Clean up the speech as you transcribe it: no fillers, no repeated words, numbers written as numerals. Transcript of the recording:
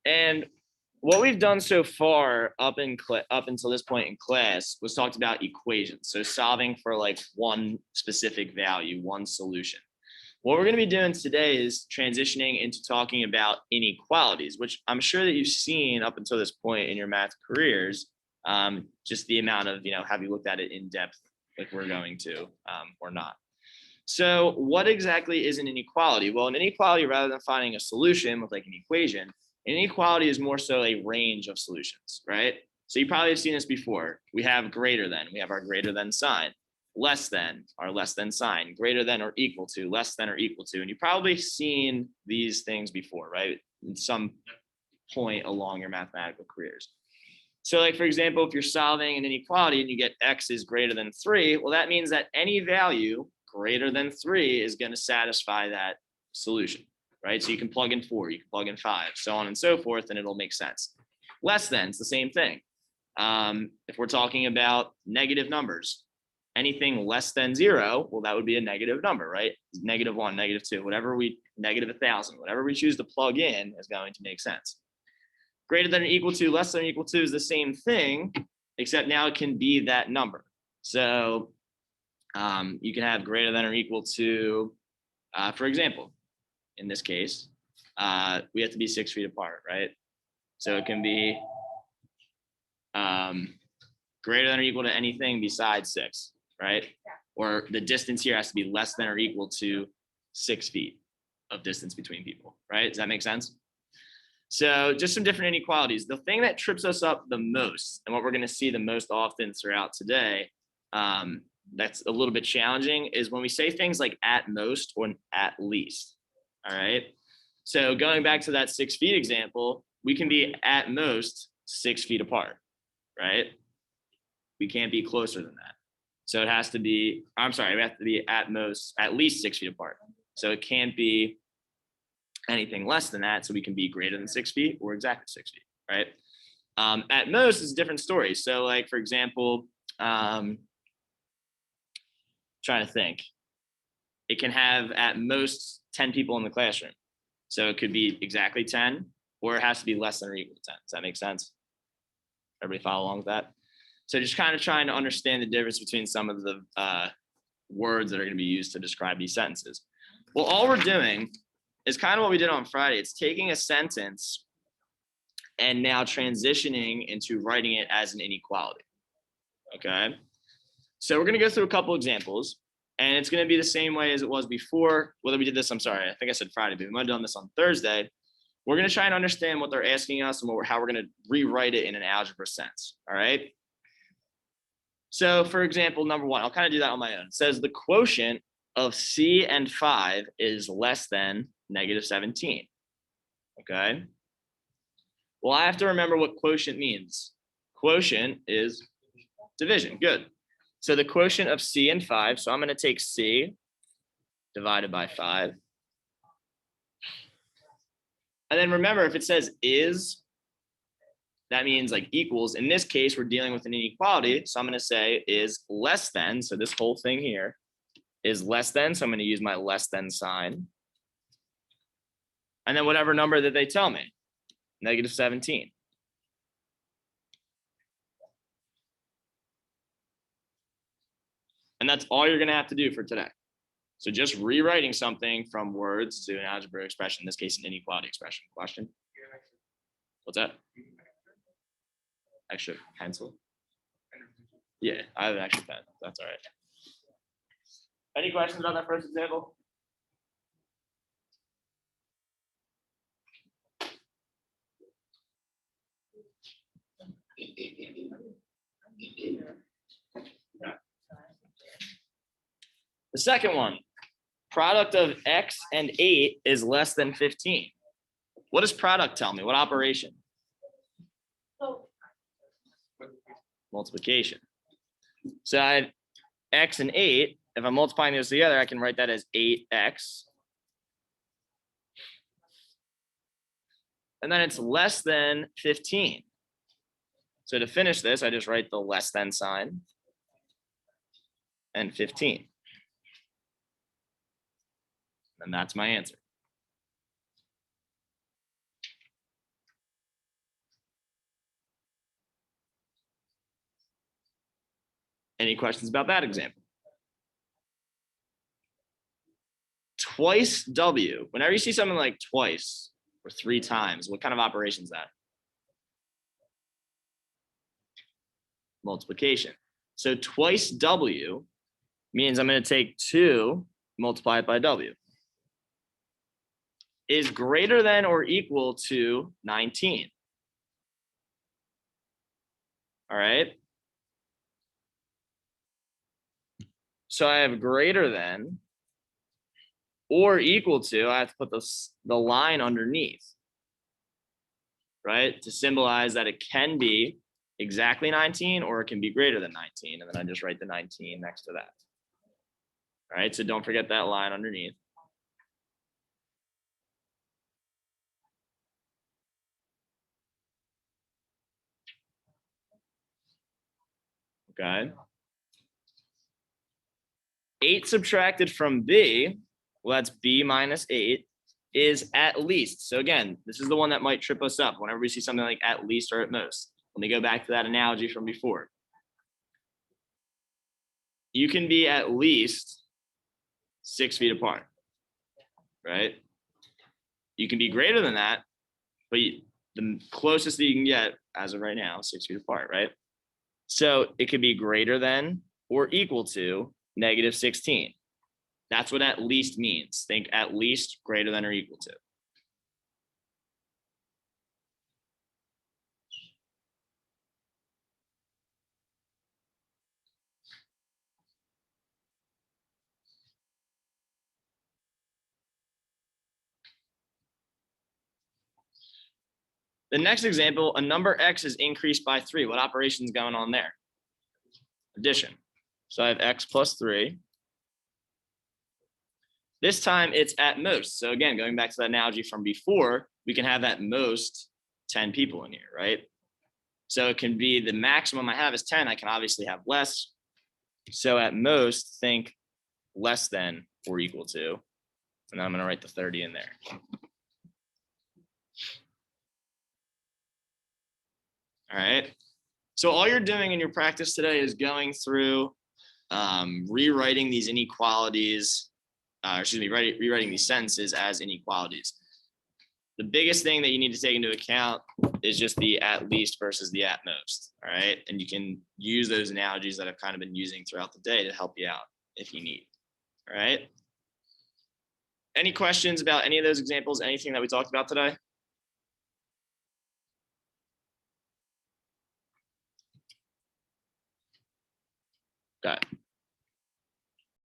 And what we've done so far up until this point in class was talked about equations. So solving for like one specific value, one solution. What we're going to be doing today is transitioning into talking about inequalities, which I'm sure that you've seen up until this point in your math careers. Just the amount of, have you looked at it in depth like we're going to or not. So what exactly is an inequality? Well, an inequality, rather than finding a solution with like an equation, an inequality is more so a range of solutions, right? So you probably have seen this before. We have greater than, we have our greater than sign, less than, our less than sign, greater than or equal to, less than or equal to. And you've probably seen these things before, right? At some point along your mathematical careers. So like, for example, if you're solving an inequality and you get x is greater than 3, well, that means that any value greater than 3 is going to satisfy that solution, right? So you can plug in 4, you can plug in 5, so on and so forth, and it'll make sense. Less than, it's the same thing. If we're talking about negative numbers, anything less than 0, well, that would be a negative number, right? -1, -2, whatever -1,000, whatever we choose to plug in is going to make sense. Greater than or equal to, less than or equal to is the same thing, except now it can be that number. So you can have greater than or equal to, for example, in this case, we have to be 6 feet apart, right? So it can be greater than or equal to anything besides 6, right? Or the distance here has to be less than or equal to 6 feet of distance between people, right? Does that make sense? So just some different inequalities. The thing that trips us up the most, and what we're going to see the most often throughout today, that's a little bit challenging, is when we say things like at most or at least. All right. So going back to that 6 feet example, we can be at most 6 feet apart, right? We can't be closer than that. So it has to be, we have to be at least 6 feet apart. So it can't be anything less than that. So we can be greater than 6 feet or exactly 6 feet, right? At most is a different story. So like, for example, trying to think, it can have at most 10 people in the classroom. So it could be exactly 10, or it has to be less than or equal to 10. Does that make sense? Everybody follow along with that? So just kind of trying to understand the difference between some of the words that are going to be used to describe these sentences. Well, all we're doing is kind of what we did on Friday. It's taking a sentence and now transitioning into writing it as an inequality. Okay. So we're going to go through a couple examples, and it's going to be the same way as it was before. Whether we did this, I think I said Friday, but we might have done this on Thursday. We're going to try and understand what they're asking us and how we're going to rewrite it in an algebra sense. All right. So for example, number 1, I'll kind of do that on my own. It says the quotient of C and 5 is less than -17. Okay. Well, I have to remember what quotient means. Quotient is division. Good. So the quotient of C and 5, so I'm going to take C divided by 5. And then remember, if it says is, that means like equals. In this case, we're dealing with an inequality. So I'm going to say is less than. So this whole thing here is less than. So I'm going to use my less than sign. And then whatever number that they tell me, -17. And that's all you're going to have to do for today. So just rewriting something from words to an algebraic expression, in this case, an inequality expression. Question? What's that? Extra pencil? Yeah, I have an extra pen. That's all right. Any questions about that first example? The second one, product of x and 8 is less than 15. What does product tell me? What operation? Multiplication. So I have x and 8. If I'm multiplying those together, I can write that as 8x. And then it's less than 15. So to finish this, I just write the less than sign and 15. And that's my answer. Any questions about that example? Twice W. Whenever you see something like twice or 3 times, what kind of operation is that? Multiplication. So twice W means I'm going to take 2, multiply it by W. Is greater than or equal to 19. All right. So I have greater than or equal to, I have to put the line underneath, right? To symbolize that it can be exactly 19 or it can be greater than 19. And then I just write the 19 next to that. All right, so don't forget that line underneath. Okay. 8 subtracted from B, well, that's B minus 8, is at least. So again, this is the one that might trip us up whenever we see something like at least or at most. Let me go back to that analogy from before. You can be at least 6 feet apart, right? You can be greater than that, but the closest that you can get as of right now, 6 feet apart, right? So it could be greater than or equal to negative 16. That's what at least means. Think at least, greater than or equal to. The next example, a number X is increased by 3. What operation is going on there? Addition. So I have X plus 3. This time it's at most. So again, going back to that analogy from before, we can have at most 10 people in here, right? So it can be the maximum I have is 10. I can obviously have less. So at most, think less than or equal to. And I'm going to write the 30 in there. All right. So all you're doing in your practice today is going through rewriting these inequalities, rewriting these sentences as inequalities. The biggest thing that you need to take into account is just the at least versus the at most. All right. And you can use those analogies that I've kind of been using throughout the day to help you out if you need. All right. Any questions about any of those examples, anything that we talked about today? Got it.